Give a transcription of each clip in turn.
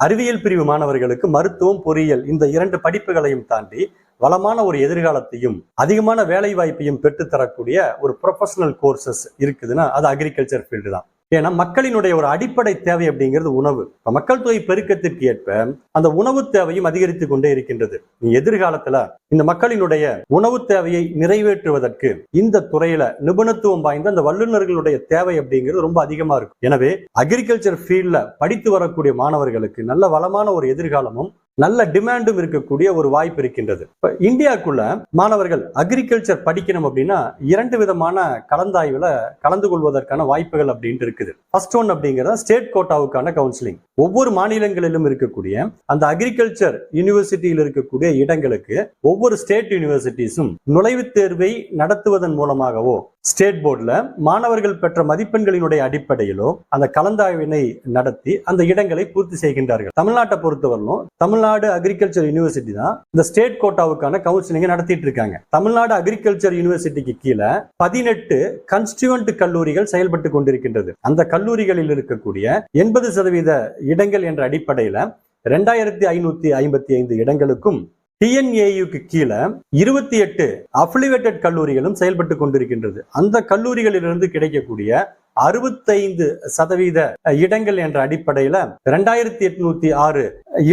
அறிவியல் பிரிவு மாணவர்களுக்கு மருத்துவம், பொறியியல் இந்த 2 படிப்புகளையும் தாண்டி வளமான ஒரு எதிர்காலத்தையும் அதிகமான வேலை வாய்ப்பையும் பெற்றுத்தரக்கூடிய ஒரு ப்ரொஃபஷனல் கோர்சஸ் இருக்குதுன்னா அது அக்ரிகல்ச்சர் ஃபீல்டு தான். ஏன்னா மக்களினுடைய ஒரு அடிப்படை தேவை அப்படிங்கிறது உணவு. மக்கள் தொகை பெருக்கத்திற்கு ஏற்ப அந்த உணவு தேவையும் அதிகரித்து கொண்டே இருக்கின்றது. எதிர்காலத்துல இந்த மக்களினுடைய உணவு தேவையை நிறைவேற்றுவதற்கு இந்த துறையில நிபுணத்துவம் வாய்ந்த அந்த வல்லுநர்களுடைய தேவை அப்படிங்கிறது ரொம்ப அதிகமா இருக்கும். எனவே அக்ரிகல்ச்சர் ஃபீல்ட்ல படித்து வரக்கூடிய மாணவர்களுக்கு நல்ல வளமான ஒரு எதிர்காலமும் நல்ல டிமாண்டும் இருக்கக்கூடிய ஒரு வாய்ப்பு இருக்கின்றது. இப்ப இந்தியாவுக்குள்ள மாணவர்கள் அக்ரிகல்ச்சர் படிக்கணும் அப்படின்னா 2 விதமான கலந்தாய்வுல கலந்து கொள்வதற்கான வாய்ப்புகள் அப்படின்ட்டு இருக்குது. ஃபர்ஸ்ட் ஒன் அப்படிங்கிறது ஸ்டேட் கோட்டாவுக்கான கவுன்சிலிங். ஒவ்வொரு மாநிலங்களிலும் இருக்கக்கூடிய அந்த அக்ரிகல்ச்சர் யூனிவர்சிட்டியில் இருக்கக்கூடிய இடங்களுக்கு ஒவ்வொரு ஸ்டேட் யூனிவர்சிட்டிஸும் நுழைவுத் தேர்வை நடத்துவதன் மூலமாகவோ ஸ்டேட் போர்டுல மாணவர்கள் பெற்ற மதிப்பெண்களினுடைய அடிப்படையிலோ அந்த கலந்தாய்வினை நடத்தி அந்த இடங்களை பூர்த்தி செய்கின்றார்கள். தமிழ்நாட்டை பொறுத்தவரையிலும் தமிழ்நாடு அக்ரிகல்ச்சர் யூனிவர்சிட்டி தான் இந்த ஸ்டேட் கோட்டாவுக்கான கவுன்சிலிங் நடத்திட்டு இருக்காங்க. தமிழ்நாடு அக்ரிகல்ச்சர் யூனிவர்சிட்டிக்கு கீழே 18 கன்ஸ்டியூவன்ட் கல்லூரிகள் செயல்பட்டு கொண்டிருக்கின்றது. அந்த கல்லூரிகளில் இருக்கக்கூடிய 80% இடங்கள் என்ற அடிப்படையில 2555 இடங்களுக்கும் டிஎன்ஏயுக்கு கீழே 28 அஃபிலிவேட்டட் கல்லூரிகளும் செயல்பட்டு கொண்டிருக்கின்றது. அந்த கல்லூரிகளிலிருந்து கிடைக்கக்கூடிய 65% இடங்கள் என்ற அடிப்படையில 2806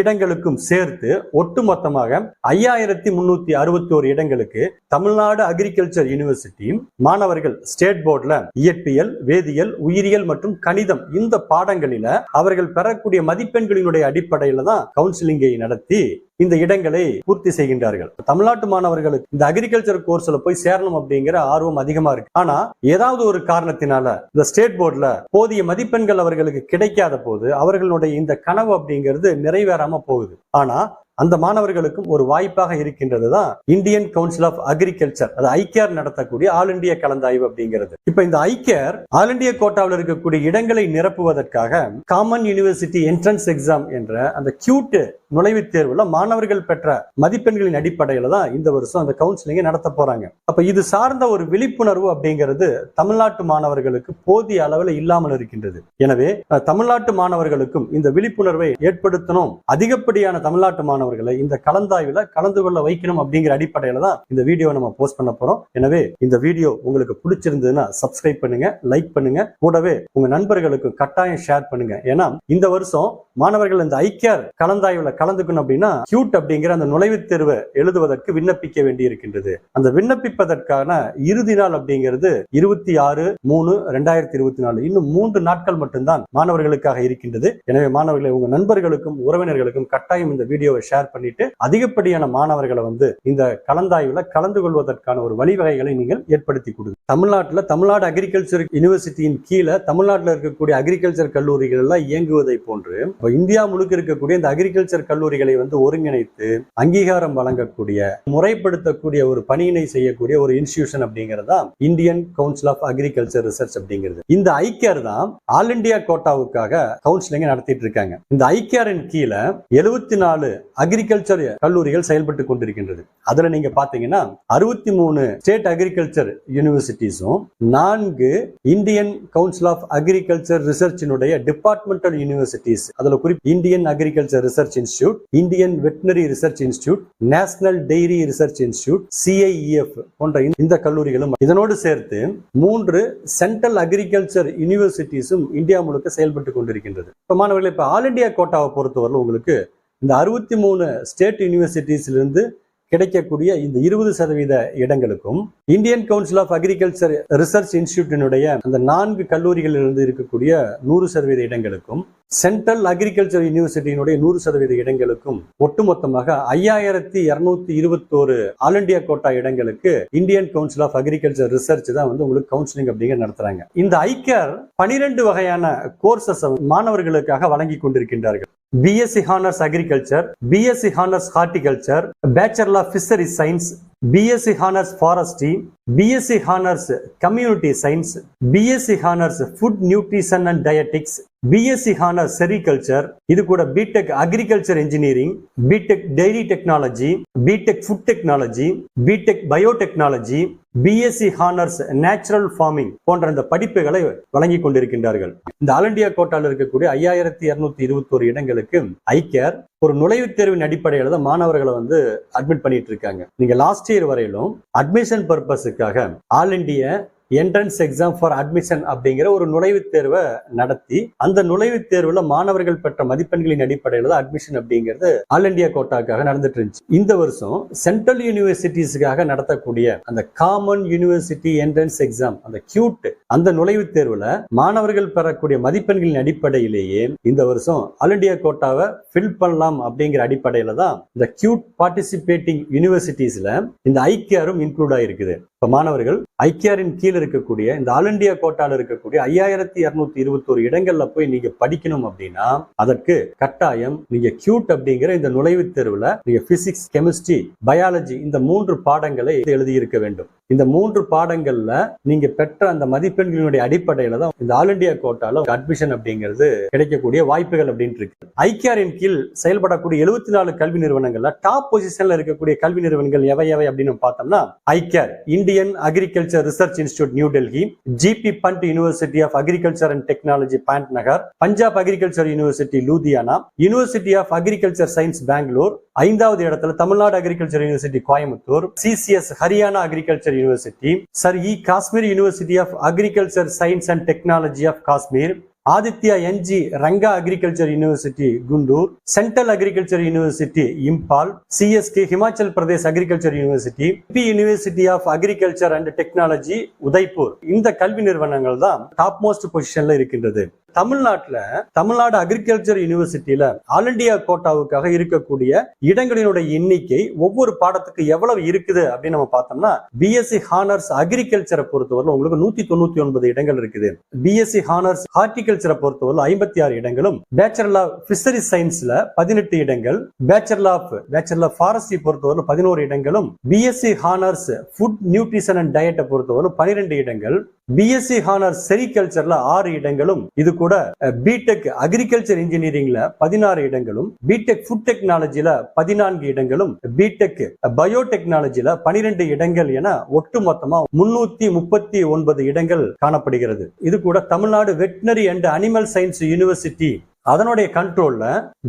இடங்களுக்கும் சேர்த்து ஒட்டுமொத்தமாக 5361 இடங்களுக்கு தமிழ்நாடு அக்ரிகல்ச்சர் யூனிவர்சிட்டி மாணவர்கள் ஸ்டேட் போர்டுல இயற்பியல், வேதியியல், உயிரியல் மற்றும் கணிதம் இந்த பாடங்களில அவர்கள் பெறக்கூடிய மதிப்பெண்களினுடைய அடிப்படையில தான் கவுன்சிலிங்கை நடத்தி இந்த இடங்களை பூர்த்தி செய்கின்றார்கள். தமிழ்நாட்டு மாணவர்களுக்கு இந்த அக்ரிகல்ச்சர் கோர்ஸ்ல போய் சேரணும் அப்படிங்கிற ஆர்வம் அதிகமா இருக்கு. ஆனா ஏதாவது ஒரு காரணத்தினால இந்த ஸ்டேட் போர்டுல போதிய மதிப்பெண்கள் அவர்களுக்கு கிடைக்காத போது அவர்களுடைய இந்த கனவு அப்படிங்கிறது நிறைவேறாம போகுது. ஆனா அந்த மாணவர்களுக்கும் ஒரு வாய்ப்பாக இருக்கின்றது தான் இந்தியன் கவுன்சில் ஆஃப் அக்ரிகல்ச்சர், அது ஐகேர் நடத்தக்கூடிய ஆல் இந்தியா கலந்தாய்வு அப்படிங்கிறது. இப்ப இந்த ஐகேர் ஆல் இந்தியா கோட்டாவில் இருக்கக்கூடிய இடங்களை நிரப்புவதற்காக காமன் யூனிவர்சிட்டி என்ட்ரன்ஸ் எக்ஸாம் என்ற அந்த கியூட் நுழைவுத் தேர்வுல மாணவர்கள் பெற்ற மதிப்பெண்களின் அடிப்படையில தான் இந்த வருஷம் அந்த கவுன்சிலிங்கை நடத்த போறாங்க. அப்ப இது சார்ந்த ஒரு விழிப்புணர்வு அப்படிங்கிறது தமிழ்நாட்டு மாணவர்களுக்கு போதிய அளவில் இல்லாமல் இருக்கின்றது. எனவே தமிழ்நாட்டு மாணவர்களுக்கும் இந்த விழிப்புணர்வை ஏற்படுத்தணும், அதிகப்படியான தமிழ்நாட்டு மாணவர்களை இந்த கலந்தாய்வுல கலந்து கொள்ள வைக்கணும் அப்படிங்கிற அடிப்படையில தான் இந்த வீடியோ நம்ம போஸ்ட் பண்ண போறோம். எனவே இந்த வீடியோ உங்களுக்கு பிடிச்சிருந்ததுன்னா சப்ஸ்கிரைப் பண்ணுங்க, லைக் பண்ணுங்க, கூடவே உங்க நண்பர்களுக்கு கட்டாயம் ஷேர் பண்ணுங்க. ஏன்னா இந்த வருஷம் மாணவர்கள் இந்த ஐகேர் கலந்தாய்வுல கலந்துக்கணும் அப்படின்னா கியூட் அப்படிங்கிற அந்த நுழைவுத் தேர்வை எழுதுவதற்கு விண்ணப்பிக்க வேண்டி இருக்கின்றது. அந்த விண்ணப்பிப்பதற்கான இறுதி நாள் அப்படிங்கிறது 26/3/2024, இன்னும் 3 நாட்கள் மட்டும்தான் மாணவர்களுக்காக இருக்கின்றது. எனவே மாணவர்களை உங்க நண்பர்களுக்கும் உறவினர்களுக்கும் கட்டாயம் இந்த வீடியோவை ஷேர் பண்ணிட்டு அதிகப்படியான மாணவர்களை இந்த கலந்தாய்வுல கலந்து கொள்வதற்கான ஒரு வழிவகைகளை நீங்கள் ஏற்படுத்தி கொடுங்க. தமிழ்நாடு அக்ரிகல்ச்சர் யூனிவர்சிட்டியின் கீழே தமிழ்நாட்டில் இருக்கக்கூடிய அக்ரிகல்ச்சர் கல்லூரிகள் எல்லாம் இயங்குவதை போன்று இந்தியா முழுக்க இருக்கக்கூடிய இந்த அக்ரிகல்ச்சர் கல்லூரிகளை ஒருங்கிணைத்து அங்கீகாரம் வழங்கக்கூடிய, முறைப்படுத்தக்கூடிய ஒரு பணியினை செய்யக்கூடிய ஒரு இன்ஸ்டிடியூஷன் அப்படிங்கிறதா Indian council of agriculture research அப்படிங்கிறது. இந்த ஐகேர் தான் ஆல் இந்தியா கோட்டாவுக்காக கவுன்சிலிங் நடத்திட்டு இருக்காங்க. இந்த ஐகேரின் கீழே 74 அக்ரிகல்ச்சர் கல்லூரிகள் செயல்பட்டு கொண்டிருக்கின்றது. அதுல நீங்க பாத்தீங்கன்னா 63 ஸ்டேட் அக்ரிகல்ச்சர் யூனிவர்சிட்டிஸும் 4 இந்தியன் கவுன்சில் ஆஃப் அக்ரிகல்ச்சர் ரிசர்ச்சினுடைய டிபார்ட்மெண்டல் யூனிவர்சிட்டிஸ், அதுல குறிப்பிட்ட Indian agriculture research institute, Indian veterinary research institute, national dairy research institute, CIEF போன்ற இந்த கல்லூரிகளும் இதனோடு சேர்த்து 3 சென்ட்ரல் அக்ரிகல்ச்சர் யூனிவர்சிட்டிஸும் இந்தியா முழுக்க செயல்பட்டு கொண்டிருக்கின்றது. மாணவர்கள் இப்ப ஆல் இந்தியா கோட்டாவை பொறுத்தவரை உங்களுக்கு இந்த 63 ஸ்டேட் யூனிவர்சிட்டிஸிலிருந்து கிடைக்கக்கூடிய இந்த 20% இடங்களுக்கும் Indian council of agriculture research இன்ஸ்டிடியூட்டினுடைய அந்த 4 கல்லூரிகளிலிருந்து இருக்கக்கூடிய 100% இடங்களுக்கும் சென்ட்ரல் அக்ரிகல்ச்சர் யூனிவர்சிட்டியினுடைய 100% இடங்களுக்கும் ஒட்டுமொத்தமாக 5221 ஆல் இந்தியா கோட்டா இடங்களுக்கு Indian council of agriculture research தான் உங்களுக்கு கவுன்சிலிங் அப்படிங்கிற நடத்துறாங்க. இந்த ஐகேர் 12 வகையான கோர்சஸ் மாணவர்களுக்காக வழங்கி கொண்டிருக்கின்றார்கள். BSc Honors Agriculture, BSc Honors Horticulture, Bachelor of Fisheries Science, BSc Honors Forestry, BSc honours community science, BSc honours food nutrition and dietetics, BSc honours sericulture, இது கூட BTech agriculture engineering, BTech dairy technology, BTech food technology, BTech biotechnology, BSc honours natural farming போன்ற இந்த படிப்புகளை வழங்கி கொண்டிருக்கின்றார்கள். இந்த all India கோட்டாவில் இருக்கக்கூடிய 5221 இடங்களுக்கு ஐகேர் ஒரு நுழைவுத் தேர்வின் அடிப்படையில் தான் மாணவர்களை வந்து அட்மிட் பண்ணிட்டு இருக்காங்க. நீங்க லாஸ்ட் இயர் வரையிலும் அட்மிஷன் பர்பஸுக்காக all India entrance exam for admission அப்படிங்கிற ஒரு நுழைவுத் தேர்வை நடத்தி அந்த நுழைவுத் தேர்வுல மாணவர்கள் பெற்ற மதிப்பெண்களின் அடிப்படையில் தான் அட்மிஷன் அப்படிங்கிறது ஆல் இண்டியா கோட்டாக்காக நடந்துட்டு இருந்துச்சு. இந்த வருஷம் சென்ட்ரல் யூனிவர்சிட்டிஸுக்காக நடத்தக்கூடிய அந்த காமன் யூனிவர்சிட்டி என்ட்ரன்ஸ் எக்ஸாம், அந்த கியூட், அந்த நுழைவுத் தேர்வுல மாணவர்கள் பெறக்கூடிய மதிப்பெண்களின் அடிப்படையிலேயே இந்த வருஷம் ஆல் இண்டியா கோட்டாவை ஃபில் பண்ணலாம் அப்படிங்கிற அடிப்படையில தான் இந்த கியூட் பார்ட்டிசிபேட்டிங் யூனிவர்சிட்டிஸ்ல இந்த ஐக்கியாரும் இன்க்ளூட் ஆயிருக்குது. இப்ப மாணவர்கள் ஐக்கியாரின் கீழ் இருக்கக்கூடிய இந்த ஆல் இண்டியா கோட்டால இருக்கக்கூடிய 5221 இடங்கள்ல போய் நீங்க படிக்கணும் அப்படின்னா அதற்கு கட்டாயம் நீங்க கியூட் அப்படிங்கிற இந்த நுழைவுத் தேர்வுல நீங்க பிசிக்ஸ், கெமிஸ்ட்ரி, பயாலஜி இந்த 3 பாடங்களை எழுதி இருக்க வேண்டும். இந்த 3 பாடங்கள்ல நீங்க பெற்ற அந்த மதிப்பெண்களினுடைய அடிப்படையில தான் இந்த ஆல் இண்டியா கோட்டால அட்மிஷன் அப்படிங்கிறது கிடைக்கக்கூடிய வாய்ப்புகள் அப்படின்னு இருக்கு. ஐக்கியாரின் கீழ் செயல்படக்கூடிய 74 கல்வி நிறுவனங்கள்ல டாப் பொசிஷன்ல இருக்கக்கூடிய கல்வி நிறுவனங்கள் எவை அப்படின்னு பார்த்தோம்னா ICAR, Indian agriculture research institute New Delhi, GB Pant university of agriculture and technology Pant Nagar, Punjab agriculture university Ludhiana, university of agriculture science Bangalore, 5வது இடத்துல Tamil Nadu agriculture university Coimbatore, CCS Haryana agriculture university, Sher e Kashmir university of agriculture science and technology of Kashmir, Aditya NG Ranga agriculture university Guntur, central agriculture university Imphal, CSK Himachal Pradesh agriculture university, B university of agriculture and technology Udaipur. இந்த கல்வி நிறுவனங்கள் தான் top most பொசிஷன்ல இருக்கின்றது. Tamil Nadu agriculture யூனிவர்சிட்டியில all India கோட்டாவுக்காக இருக்கக்கூடிய இடங்களினுடைய எண்ணிக்கை ஒவ்வொரு பாடத்துக்கு எவ்வளவு இருக்குது அப்படின்னு நம்ம பார்த்தோம்னா பிஎஸ்சி ஹானர்ஸ் அக்ரிகல்ச்சரை பொறுத்தவரை உங்களுக்கு 199 இடங்கள் இருக்குது. பிஎஸ்சி ஹானர்ஸ் ஹார்டிகல்ச்சரை பொறுத்தவரை 56 இடங்களும், பேச்சுலர் ஆஃப் பிஷரி சயின்ஸ்ல 18 இடங்கள், பேச்சுலர் ஃபாரஸ்ட்ரி பொறுத்தவரை 11 இடங்களும், BSc honours food nutrition and டயட்டை பொறுத்தவரை 12 இடங்கள், பிஎஸ்சி ஹானர்ஸ் செரிகல்ச்சர்ல 6 இடங்களும், இது கூட பிடெக் அக்ரிகல்ச்சர் இன்ஜினியரிங்ல 16 இடங்களும், பிடெக் ஃபுட் டெக்னாலஜில 14 இடங்களும், பிடெக் பயோடெக்னாலஜில 12 இடங்கள் என ஒட்டு மொத்தமா 339 இடங்கள் காணப்படுகிறது. இது கூட Tamil Nadu veterinary and animal science university அதனுடைய கண்ட்ரோல்ல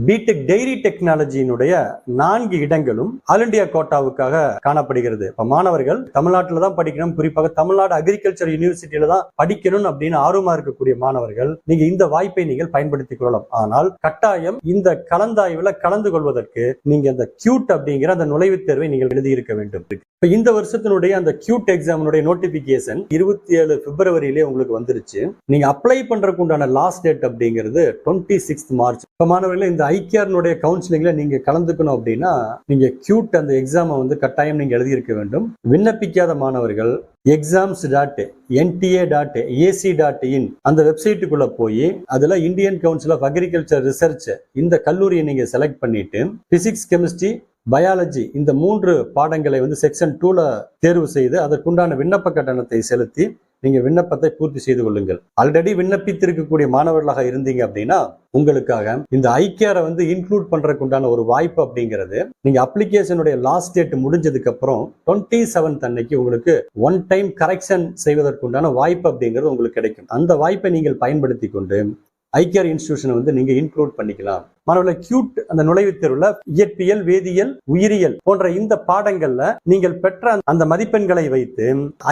பிடெக் டெய்ரி டெக்னாலஜியினுடைய 4 இடங்களும் ஆல் இண்டியா கோட்டாவுக்காக காணப்படுகிறது. இப்ப மாணவர்கள் தமிழ்நாட்டில் தான் படிக்கணும், குறிப்பாக தமிழ்நாடு அக்ரிகல்ச்சர் யூனிவர்சிட்டியில தான் படிக்கணும் அப்படின்னு ஆர்வமா இருக்கக்கூடிய மாணவர்கள் நீங்க இந்த வாய்ப்பை நீங்கள் பயன்படுத்திக் கொள்ளலாம். ஆனால் கட்டாயம் இந்த கலந்தாய்வுல கலந்து கொள்வதற்கு நீங்க இந்த கியூட் அப்படிங்கிற அந்த நுழைவுத் தேர்வை நீங்கள் எழுதி இருக்க வேண்டும். இப்ப இந்த வருஷத்தினுடைய அந்த கியூட் எக்ஸாமினுடைய நோட்டிபிகேஷன் 27 பிப்ரவரியிலே உங்களுக்கு வந்துருச்சு. நீங்க அப்ளை பண்றதுக்கு உண்டான லாஸ்ட் டேட் அப்படிங்கிறது 26 மார்ச். இப்ப மாணவர்களே இந்த ஐக்கியாரினுடைய கவுன்சிலிங்ல நீங்க கலந்துக்கணும் அப்படின்னா நீங்க கியூட் அந்த எக்ஸாமை வந்து கட்டாயம் நீங்க எழுதியிருக்க வேண்டும். விண்ணப்பிக்காத மாணவர்கள் exams.nta.ac.in அந்த வெப்சைட்டுக்குள்ள போய் அதுல Indian council of agriculture research இந்த கல்லூரியை நீங்க செலக்ட் பண்ணிட்டு பிசிக்ஸ், கெமிஸ்ட்ரி, பயாலஜி இந்த 3 பாடங்களை வந்து செக்ஷன் 2ல தேர்வு செய்து அதற்குண்டான விண்ணப்ப கட்டணத்தை செலுத்தி நீங்க விண்ணப்பத்தை பூர்த்தி செய்து கொள்ளுங்கள். ஆல்ரெடி விண்ணப்பித்திருக்கக்கூடிய மாணவர்களாக இருந்தீங்க அப்படின்னா உங்களுக்காக இந்த ஐக்கியாரை வந்து இன்க்ளூட் பண்றதுக்கு உண்டான ஒரு வாய்ப்பு அப்படிங்கிறது நீங்க அப்ளிகேஷனுடைய லாஸ்ட் டேட் முடிஞ்சதுக்கு அப்புறம் 27th அன்னைக்கு உங்களுக்கு 1 டைம் கரெக்ஷன் செய்வதற்குண்டான வாய்ப்பு அப்படிங்கிறது உங்களுக்கு கிடைக்கும். அந்த வாய்ப்பை நீங்கள் பயன்படுத்தி கொண்டு ஐக்கியார் இன்ஸ்டிடியூஷனை வந்து நீங்க இன்க்ளூட் பண்ணிக்கலாம். மாணவர்களை கியூட் அந்த நுழைவுத் தேர்வுல இயற்பியல், வேதியியல், உயிரியல் போன்ற இந்த பாடங்கள்ல நீங்கள் பெற்ற அந்த மதிப்பெண்களை வைத்து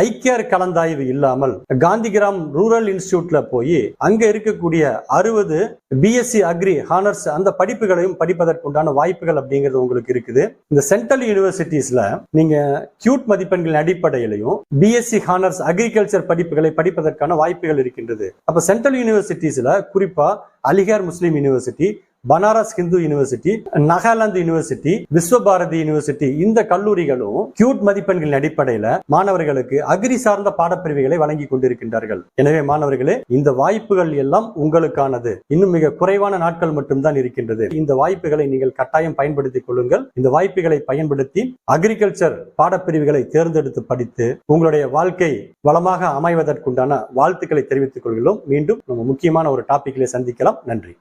ஐக்கியார் கலந்தாய்வு இல்லாமல் காந்திகிராம் ரூரல் இன்ஸ்டிடியூட்ல போய் அங்க இருக்கக்கூடிய 60 பிஎஸ்சி அக்ரி ஹானர்ஸ் அந்த படிப்புகளையும் படிப்பதற்குண்டான வாய்ப்புகள் அப்படிங்கிறது உங்களுக்கு இருக்குது. இந்த சென்ட்ரல் யூனிவர்சிட்டிஸ்ல நீங்க கியூட் மதிப்பெண்களின் அடிப்படையிலையும் பிஎஸ்சி ஹானர்ஸ் அக்ரிகல்ச்சர் படிப்புகளை படிப்பதற்கான வாய்ப்புகள் இருக்கின்றது. அப்ப சென்ட்ரல் யூனிவர்சிட்டிஸ்ல குறிப்பா Aligarh Muslim university, Banaras Hindu university, Nagaland university, Visvabharati university, இந்த கல்லூரிகளும் கியூட் மதிப்பெண்களின் அடிப்படையில் மாணவர்களுக்கு அக்ரி சார்ந்த பாடப்பிரிவுகளை வழங்கி கொண்டிருக்கின்றார்கள். எனவே மாணவர்களே, இந்த வாய்ப்புகள் எல்லாம் உங்களுக்கானது. இன்னும் மிக குறைவான நாட்கள் மட்டும்தான் இருக்கின்றது. இந்த வாய்ப்புகளை நீங்கள் கட்டாயம் பயன்படுத்திக் கொள்ளுங்கள். இந்த வாய்ப்புகளை பயன்படுத்தி அக்ரிகல்ச்சர் பாடப்பிரிவுகளை தேர்ந்தெடுத்து படித்து உங்களுடைய வாழ்க்கை வளமாக அமைவதற்குண்டான வாழ்த்துக்களை தெரிவித்துக் கொள்கிறோம். மீண்டும் நம்ம முக்கியமான ஒரு டாபிக்ல சந்திக்கலாம். நன்றி.